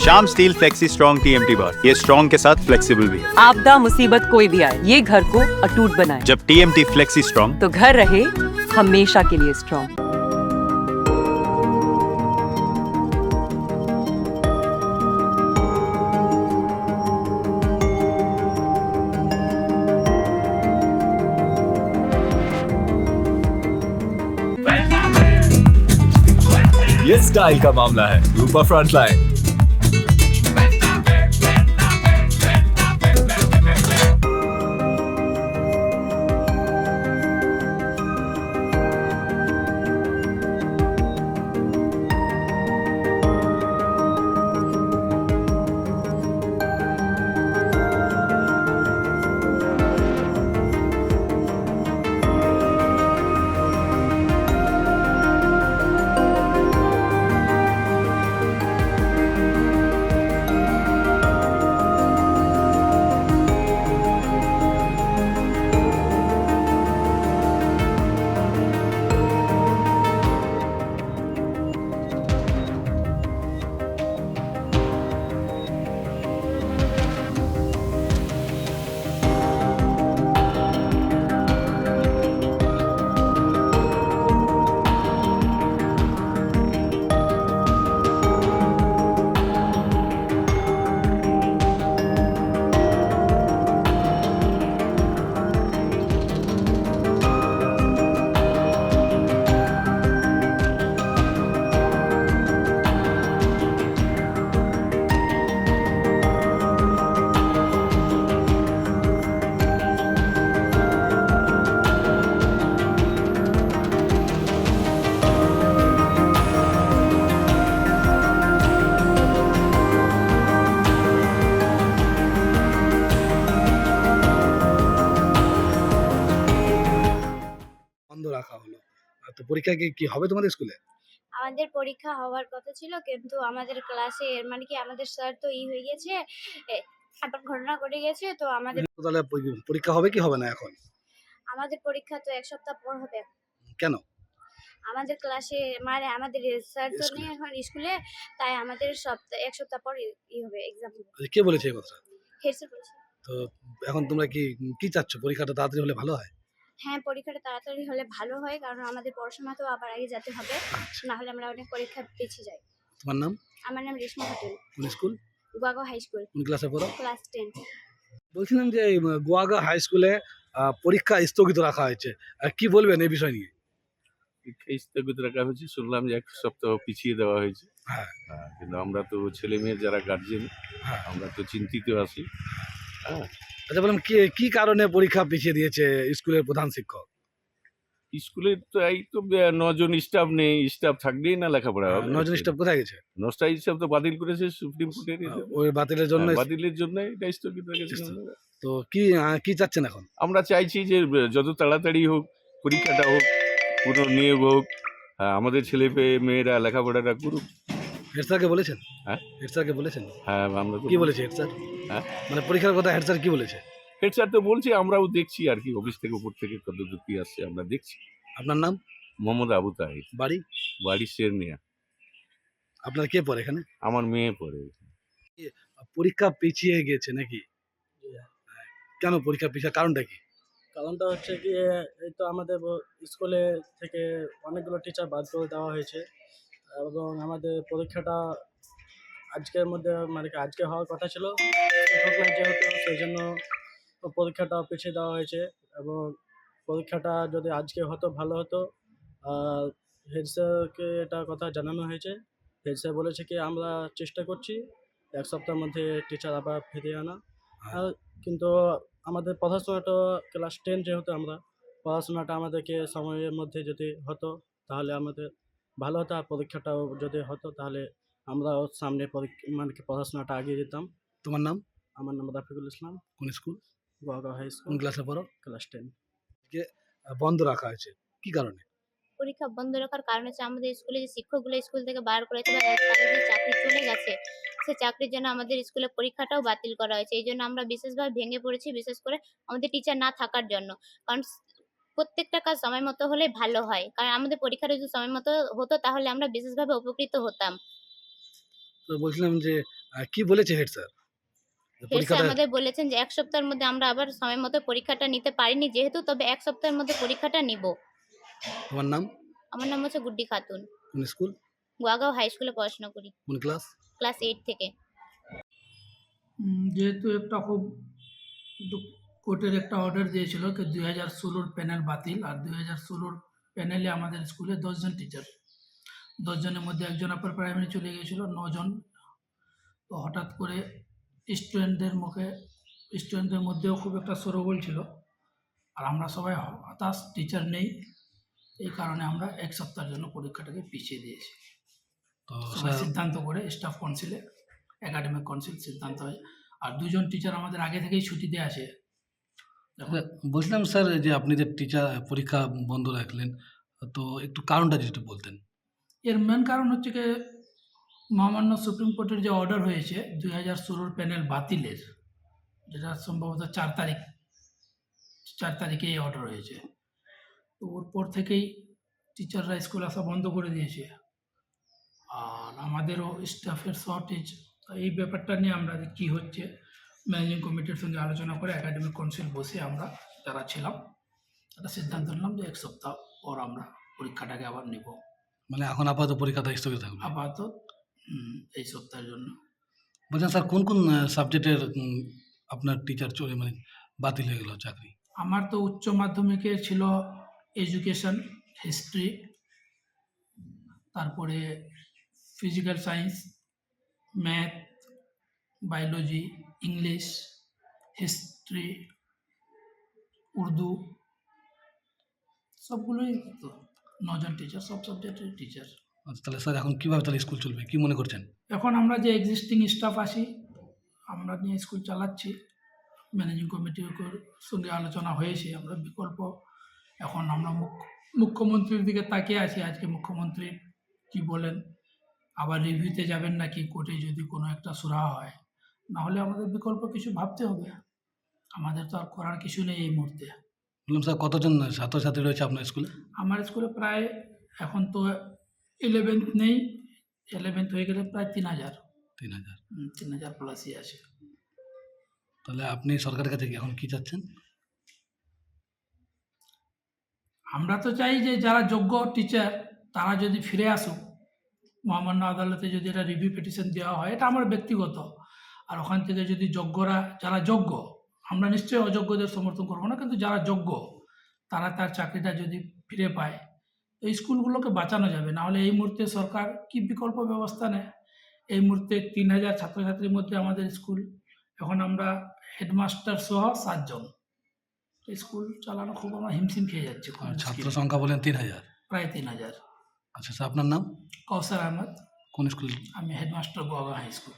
Shyam steel flexi strong TMT बार, ये strong के साथ फ्लेक्सिबल भी है। आपदा मुसीबत कोई भी आए, ये घर को अटूट बनाए। जब टीएमटी फ्लेक्सी स्ट्रॉन्ग तो घर रहे हमेशा के लिए स्ट्रॉन्ग। ये स्टाइल का मामला है। रूपा फ्रंटलाइन। বন্ধ রাখা হলো। তো পরীক্ষা কি হবে তোমাদের স্কুলে? আমাদের পরীক্ষা হওয়ার কথা ছিল, কিন্তু আমাদের ক্লাসে মানে কি আমাদের স্যার তো হয়ে গেছে, একটা ঘটনা ঘটে গেছে। তো আমাদের তাহলে পরীক্ষা হবে কি হবে না এখন? আমাদের পরীক্ষা তো এক সপ্তাহ পর হবে। কেন? আমাদের ক্লাসে মানে আমাদের স্যার তো নেই এখন স্কুলে, তাই আমাদের এক সপ্তাহ পর হবে, এক্সাম হবে। কে বলেছে এই কথা? হেড স্যার বলেছে। তো এখন তোমরা কি চাচ্ছ, পরীক্ষাটা তাড়াতাড়ি হলে ভালো হয়? হ্যাঁ, পরীক্ষাটা তাড়াতাড়ি হলে ভালো হয়, কারণ আমাদের পড়াশোনা তো আবার আগে যেতে হবে, না হলে আমরা অনেক পরীক্ষা পিছিয়ে যাই। তোমার নাম? আমার নাম রেশমা খাতুন। কোন স্কুল? গোয়াগা high school. কোন ক্লাসে পড়ো? ক্লাস 10। বলছিলাম যে এই গোয়াগা হাই স্কুলে পরীক্ষা স্থগিত রাখা হয়েছে, কি বলবেন এই বিষয় নিয়ে? পরীক্ষা স্থগিত রাখা হয়েছে, শুনলাম যে এক সপ্তাহ পিছিয়ে দেওয়া হয়েছে। হ্যাঁ। কিন্তু আমরা তো ছেলে মেয়ের যারা গার্জেন, হ্যাঁ। আমরা তো চিন্তিত আছি। হ্যাঁ, আচ্ছা, বললাম কি কারণে পরীক্ষা পিছিয়ে দিয়েছে স্কুলের প্রধান শিক্ষক? স্কুলের তো এই তো 9 জন স্টাফ নেই, স্টাফ থাকলেই না লেখাপড়া হবে। 9 জন স্টাফ কোথায় গেছে? 9টা স্টাফ তো বাতিল করেছে সুপ্রিম কোর্টের ওই বাতিলের জন্য। বাতিলের জন্য এটা স্থগিত রেখেছে। তো কি চাচ্ছেন এখন? আমরা চাইছি যে যত তাড়াতাড়ি হোক, পরীক্ষাটা হোক, পুরো নিয়োগ হোক, আমাদের ছেলে মেয়েরা লেখাপড়াটা করুক। হেড স্যারকে বলেছেন? হ্যাঁ, হেড স্যারকে বলেছেন? হ্যাঁ, আমরা তো কি বলেছে হেড স্যার? হ্যাঁ, মানে পরীক্ষার কথা হেড স্যার কি বলেছে? হেড স্যার তো বলছি, আমরাও দেখছি আর কি, অফিস থেকে উপর থেকে কতদূর কি আসছে আমরা দেখছি। আপনার নাম? মোহাম্মদ আবু তাহির। বাড়ি? বাড়ি শেরনিয়া। আপনার কে পড়ে এখানে? আমার মেয়ে পড়ে। পরীক্ষা পিছিয়ে গেছে নাকি? কেন পরীক্ষা পিছিয়ে, কারণটা কি? কারণটা হচ্ছে কি, এই তো আমাদের স্কুলে থেকে অনেকগুলো টিচার বাদ করে দেওয়া হয়েছে, এবং আমাদের পরীক্ষাটা আজকের মধ্যে মানে কি আজকে হওয়ার কথা ছিল, শিক্ষক নাই যেহেতু, সেই জন্য পরীক্ষাটা পিছিয়ে দেওয়া হয়েছে। এবং পরীক্ষাটা যদি আজকে হতো ভালো হতো। আর হেড স্যারকে এটা কথা জানানো হয়েছে। হেড স্যার বলেছে কি আমরা চেষ্টা করছি এক সপ্তাহের মধ্যে টিচার আবার ফিরিয়ে আনা। আর কিন্তু আমাদের পড়াশোনাটা ক্লাস 10 যেহেতু, আমরা পড়াশোনাটা আমাদেরকে সময়ের মধ্যে যদি হতো তাহলে আমাদের ভালো হতো, আর পরীক্ষাটাও যদি হতো তাহলে আমরাও সামনে মানে কি পড়াশোনাটা এগিয়ে যেতাম। তোমার নাম? আমার নাম রাফিকুল ইসলাম। কোন স্কুল? গোয়াগা high school. কোন ক্লাসে পড়ো? ক্লাস 10। বন্ধ রাখা হয়েছে কি কারণে? পরীক্ষা বন্ধ রাখার কারণ হচ্ছে আমাদের স্কুলে যে শিক্ষকগুলো স্কুল থেকে বার করেছে বা তাদের যে চাকরি চলে গেছে, সে চাকরির জন্য আমাদের স্কুলে পরীক্ষাটাও বাতিল করা হয়েছে। এই জন্য আমরা বিশেষভাবে ভেঙে পড়েছি, বিশেষ করে আমাদের টিচার না থাকার জন্য। কারণ প্রত্যেকটা কাজ সময় মতো হলে ভালো হয়, কারণ আমাদের পরীক্ষাটা যদি সময় মতো হতো তাহলে আমরা বিশেষভাবে উপকৃত হতাম। তো বলছিলাম যে কি বলেছে হেড স্যার হেড স্যার পরীক্ষাটা আমাদের বলেছেন যে 1 সপ্তাহের মধ্যে আমরা আবার সময় মতো পরীক্ষাটা নিতে পারিনি যেহেতু, তবে 1 সপ্তাহের মধ্যে পরীক্ষাটা নিব। তোমার নাম আমার নাম হচ্ছে গুড্ডি খাতুন। কোন স্কুল গোয়াগাঁও হাই স্কুলে পড়াশোনা করি, কোন ক্লাস ক্লাস 8 থেকে। যেহেতু একটা খুব কোর্টের একটা অর্ডার দিয়েছিল কি 2016 প্যানেল বাতিল, আর 2016 প্যানেলে আমাদের স্কুলে 10 জন টিচার, 10 জনের মধ্যে একজন আপার প্রাইমারি চলে গিয়েছিল, 9 জন। তো হঠাৎ করে স্টুডেন্টদের মধ্যেও খুব একটা শোরগোল ছিল, আর আমরা সবাই হতাশ, টিচার নেই। এই কারণে আমরা 1 সপ্তাহের জন্য পরীক্ষাটাকে পিছিয়ে দিয়েছি। তো সবাই স্যার সিদ্ধান্ত করে স্টাফ কাউন্সিলে, একাডেমিক কাউন্সিল সিদ্ধান্ত হয়। আর 2 জন টিচার আমাদের আগে থেকেই ছুটিতে আছে। এখন বলছিলাম স্যার যে আপনি যে টিচার পরীক্ষা বন্ধ রাখলেন তো একটু কারণটা যদি একটু বলতেন এর মেন কারণ হচ্ছে কি মহামান্য সুপ্রিম কোর্টের যে অর্ডার হয়েছে 2016 প্যানেল বাতিলের, যেটা সম্ভবত 4 তারিখে এই অর্ডার হয়েছে। তো ওর পর থেকেই টিচাররা স্কুল আসা বন্ধ করে দিয়েছে, আর আমাদেরও স্টাফের শর্টেজ। এই ব্যাপারটা নিয়ে আমরা কী হচ্ছে ম্যানেজিং কমিটির সঙ্গে আলোচনা করে একাডেমিক কাউন্সিল বসে আমরা যারা ছিলাম একটা সিদ্ধান্ত নিলাম যে 1 সপ্তাহ পর আমরা পরীক্ষাটাকে আবার নেব, মানে এখন আপাতত পরীক্ষাটা স্থগিত থাকবে আপাতত এই সপ্তাহের জন্য। বলছেন স্যার কোন কোন সাবজেক্টের আপনার টিচার চলে মানে বাতিল হয়ে গেল চাকরি আমার তো উচ্চ মাধ্যমিকে ছিল এডুকেশন, হিস্ট্রি, তারপরে physical science, math, biology, English, history, Urdu, সবগুলোই তো 9 জন টিচার, সব সাবজেক্টের টিচার। আচ্ছা তাহলে স্যার এখন কীভাবে তাহলে স্কুল চলবে কি মনে করছেন এখন আমরা যে এক্সিস্টিং স্টাফ আছি আমরা নিয়ে স্কুল চালাচ্ছি, ম্যানেজিং কমিটির সঙ্গে আলোচনা হয়েছে। আমরা বিকল্প এখন আমরা মুখ্যমন্ত্রীর দিকে তাকিয়ে আছি, আজকে মুখ্যমন্ত্রী কি বলেন, আবার রিভিউতে যাবেন নাকি কোর্টে যদি কোনো একটা সুরাহা হয়, নাহলে আমাদের বিকল্প কিছু ভাবতে হবে। আমাদের তো আর করার কিছু নেই এই মুহূর্তে। বললাম স্যার কতজন ছাত্রছাত্রী রয়েছে আপনার স্কুলে আমার স্কুলে প্রায় এখন তো 11th নেই, 11th হয়ে গেলে প্রায় 3000 3000 প্লাসই আছে। তাহলে আপনি সরকারের কাছে এখন কি চাচ্ছেন আমরা তো চাই যে যারা যোগ্য টিচার তারা যদি ফিরে আসুক, মহামান্য আদালতে যদি এটা রিভিউ পিটিশন দেওয়া হয়, এটা আমার ব্যক্তিগত। আর ওখান থেকে যদি যোগ্যরা, যারা যোগ্য, আমরা নিশ্চয়ই অযোগ্যদের সমর্থন করবো না, কিন্তু যারা যোগ্য তারা তার চাকরিটা যদি ফিরে পায় তো এই স্কুলগুলোকে বাঁচানো যাবে। নাহলে এই মুহূর্তে সরকার কি বিকল্প ব্যবস্থা নেয়। এই মুহূর্তে 3000 ছাত্রছাত্রীর মধ্যে আমাদের স্কুল, এখন আমরা হেডমাস্টার সহ 7 জন, স্কুল চালানো খুব আমরা হিমশিম খেয়ে যাচ্ছে। আর ছাত্র সংখ্যা বলেন 3000 প্রায় 3000। আচ্ছা স্যার আপনার নাম কৌসার আহমদ, কোন স্কুল আমি হেডমাস্টার গোয়াগাঁও হাই স্কুল।